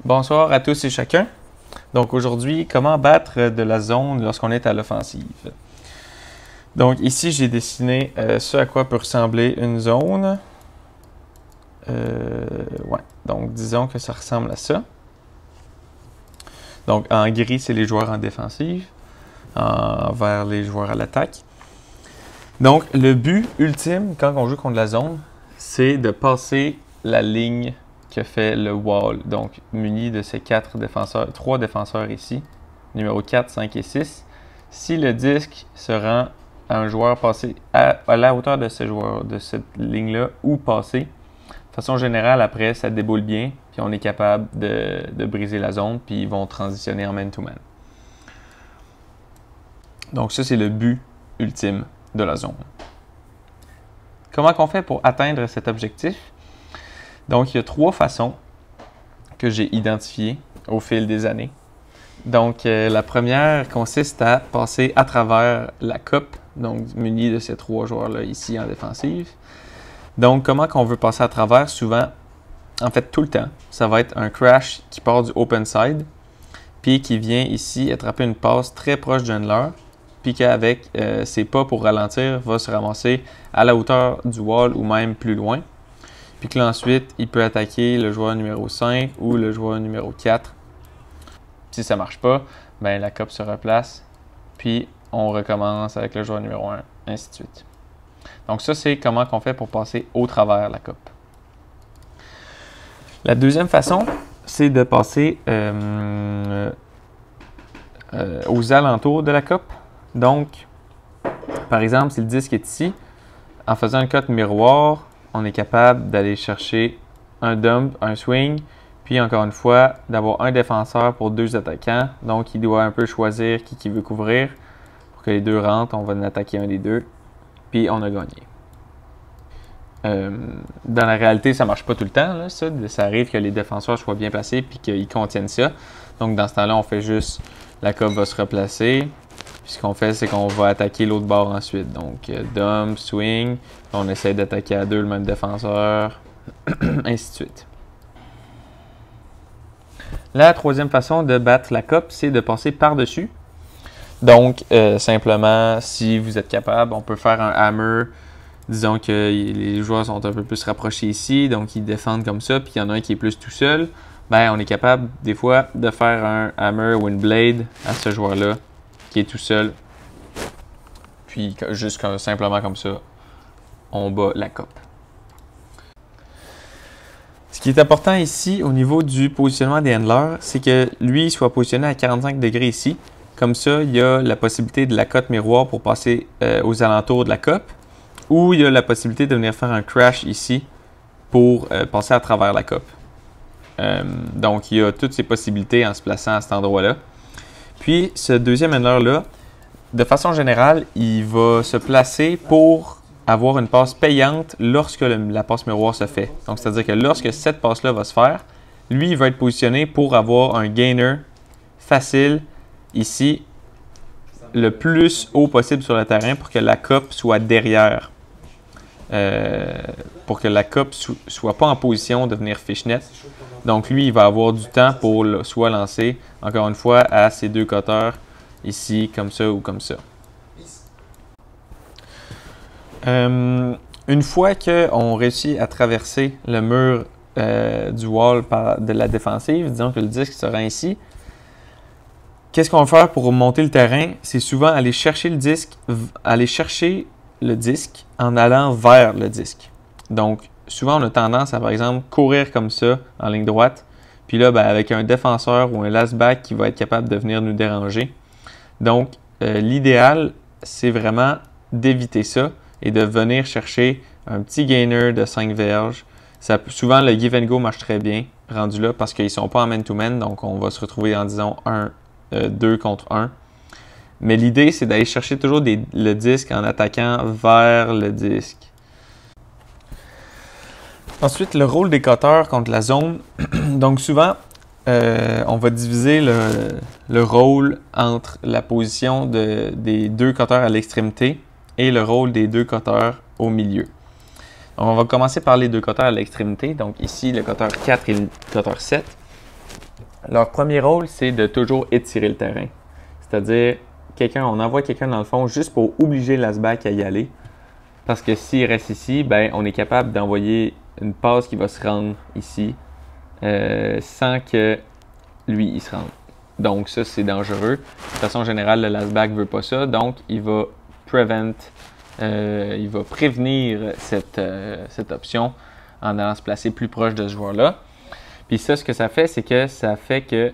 Bonsoir à tous et chacun. Donc aujourd'hui, comment battre de la zone lorsqu'on est à l'offensive. Donc ici, j'ai dessiné ce à quoi peut ressembler une zone. Ouais, donc disons que ça ressemble à ça. Donc en gris, c'est les joueurs en défensive, en vert, les joueurs à l'attaque. Donc le but ultime quand on joue contre la zone, c'est de passer la ligne que fait le wall, donc muni de ces trois défenseurs ici, numéro 4, 5 et 6. Si le disque se rend à un joueur passé à la hauteur de ce joueur, de cette ligne-là, ou passé, de façon générale, après, ça déboule bien, puis on est capable de briser la zone, puis ils vont transitionner en man-to-man. Donc ça, c'est le but ultime de la zone. Comment on fait pour atteindre cet objectif? Donc, il y a trois façons que j'ai identifiées au fil des années. Donc, la première consiste à passer à travers la coupe, donc muni de ces trois joueurs-là ici en défensive. Donc, comment qu'on veut passer à travers? Souvent, en fait, tout le temps, ça va être un crash qui part du open side, puis qui vient ici attraper une passe très proche du handler, puis qu'avec ses pas pour ralentir, va se ramasser à la hauteur du wall ou même plus loin. Puis que là, ensuite, il peut attaquer le joueur numéro 5 ou le joueur numéro 4. Si ça ne marche pas, ben, la coupe se replace. Puis on recommence avec le joueur numéro 1, ainsi de suite. Donc ça, c'est comment on fait pour passer au travers la coupe. La deuxième façon, c'est de passer aux alentours de la coupe. Donc, par exemple, si le disque est ici, en faisant un cut miroir, on est capable d'aller chercher un dump, un swing, puis encore une fois, d'avoir un défenseur pour deux attaquants. Donc, il doit un peu choisir qui veut couvrir. Pour que les deux rentrent, on va en attaquer un des deux, puis on a gagné. Dans la réalité, ça ne marche pas tout le temps. Là, ça arrive que les défenseurs soient bien placés puis qu'ils contiennent ça. Donc, dans ce temps-là, on fait juste, la coupe va se replacer. Puis ce qu'on fait, c'est qu'on va attaquer l'autre bord ensuite. Donc, dump, swing, on essaie d'attaquer à deux le même défenseur, ainsi de suite. La troisième façon de battre la coupe, c'est de passer par-dessus. Donc, simplement, si vous êtes capable, on peut faire un hammer. Disons que les joueurs sont un peu plus rapprochés ici, donc ils défendent comme ça, puis il y en a un qui est plus tout seul. Ben, on est capable, des fois, de faire un hammer ou une blade à ce joueur-là, qui est tout seul. Puis, juste simplement comme ça, on bat la coupe. Ce qui est important ici, au niveau du positionnement des handlers, c'est que lui soit positionné à 45 degrés ici. Comme ça, il y a la possibilité de la cote miroir pour passer aux alentours de la coupe. Ou il y a la possibilité de venir faire un crash ici pour passer à travers la coupe. Donc, il y a toutes ces possibilités en se plaçant à cet endroit-là. Puis, ce deuxième handler-là, de façon générale, il va se placer pour avoir une passe payante lorsque la passe miroir se fait. Donc, c'est-à-dire que lorsque cette passe-là va se faire, lui, il va être positionné pour avoir un gainer facile ici, le plus haut possible sur le terrain pour que la coupe soit derrière. Pour que la coupe soit pas en position de venir fishnet. Donc lui, il va avoir du temps pour soit lancer, encore une fois, à ces deux cutters, ici, comme ça ou comme ça. Une fois qu'on réussit à traverser le mur du wall de la défensive, disons que le disque se rend ici, qu'est-ce qu'on va faire pour monter le terrain? C'est souvent aller chercher le disque en allant vers le disque. Donc, souvent, on a tendance à, par exemple, courir comme ça, en ligne droite. Puis là, ben, avec un défenseur ou un last back qui va être capable de venir nous déranger. Donc, l'idéal, c'est vraiment d'éviter ça et de venir chercher un petit gainer de 5 verges. Souvent, le give and go marche très bien rendu là parce qu'ils ne sont pas en man-to-man. Donc, on va se retrouver en, disons, 2 contre 1. Mais l'idée, c'est d'aller chercher toujours le disque en attaquant vers le disque. Ensuite, le rôle des cutters contre la zone. Donc souvent, on va diviser le rôle entre la position des deux cutters à l'extrémité et le rôle des deux cutters au milieu. Donc, on va commencer par les deux cutters à l'extrémité. Donc ici, le cutter 4 et le cutter 7. Leur premier rôle, c'est de toujours étirer le terrain. C'est-à-dire, on envoie quelqu'un dans le fond juste pour obliger l'Asback à y aller. Parce que s'il reste ici, ben, on est capable d'envoyer une passe qui va se rendre ici sans que lui, il se rende. Donc ça, c'est dangereux. De façon générale, le lastback ne veut pas ça. Donc, il va prévenir cette option en allant se placer plus proche de ce joueur-là. Puis ça, ce que ça fait, c'est que ça fait que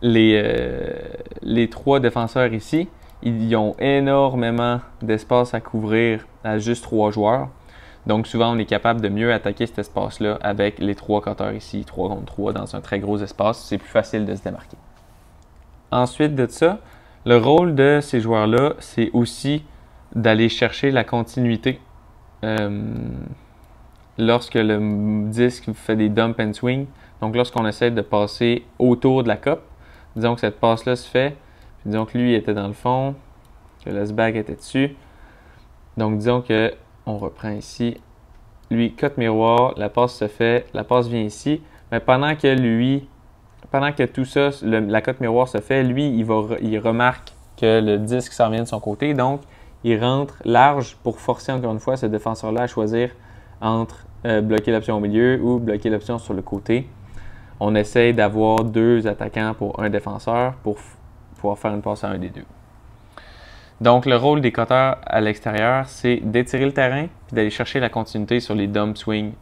les trois défenseurs ici, ils ont énormément d'espace à couvrir à juste 3 joueurs. Donc souvent, on est capable de mieux attaquer cet espace-là avec les 3 cutters ici, 3 contre 3 dans un très gros espace. C'est plus facile de se démarquer. Ensuite de ça, le rôle de ces joueurs-là, c'est aussi d'aller chercher la continuité. Lorsque le disque fait des dump and swing, donc lorsqu'on essaie de passer autour de la coupe, disons que cette passe-là se fait, puis disons que lui était dans le fond, que l'Asback était dessus. Donc disons que on reprend ici, lui cote miroir, la passe se fait, la passe vient ici, mais pendant que tout ça, la cote miroir se fait, lui, il remarque que le disque s'en vient de son côté, donc il rentre large pour forcer encore une fois ce défenseur-là à choisir entre bloquer l'option au milieu ou bloquer l'option sur le côté. On essaie d'avoir 2 attaquants pour un défenseur pour pouvoir faire une passe à un des 2. Donc, le rôle des cutters à l'extérieur, c'est d'étirer le terrain et d'aller chercher la continuité sur les dump swings.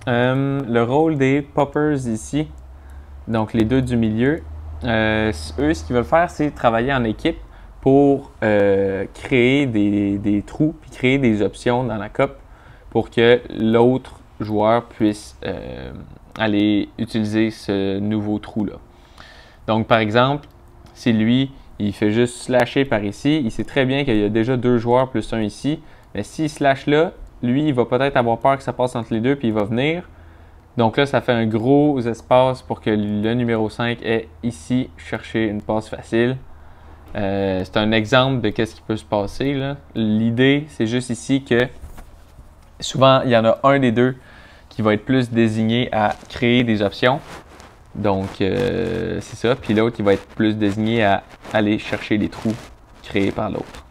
Le rôle des poppers ici, donc les 2 du milieu, eux, ce qu'ils veulent faire, c'est travailler en équipe pour créer des trous puis créer des options dans la coupe pour que l'autre joueur puisse aller utiliser ce nouveau trou-là. Donc, par exemple, si lui, il fait juste slasher par ici, il sait très bien qu'il y a déjà 2 joueurs plus 1 ici, mais s'il slash là, lui, il va peut-être avoir peur que ça passe entre les deux puis il va venir. Donc là, ça fait un gros espace pour que le numéro 5 ait ici chercher une passe facile. C'est un exemple de ce qui peut se passer. L'idée, c'est juste ici que souvent, il y en a un des 2 qui va être plus désigné à créer des options. Donc, c'est ça. Puis l'autre, il va être plus désigné à aller chercher des trous créés par l'autre.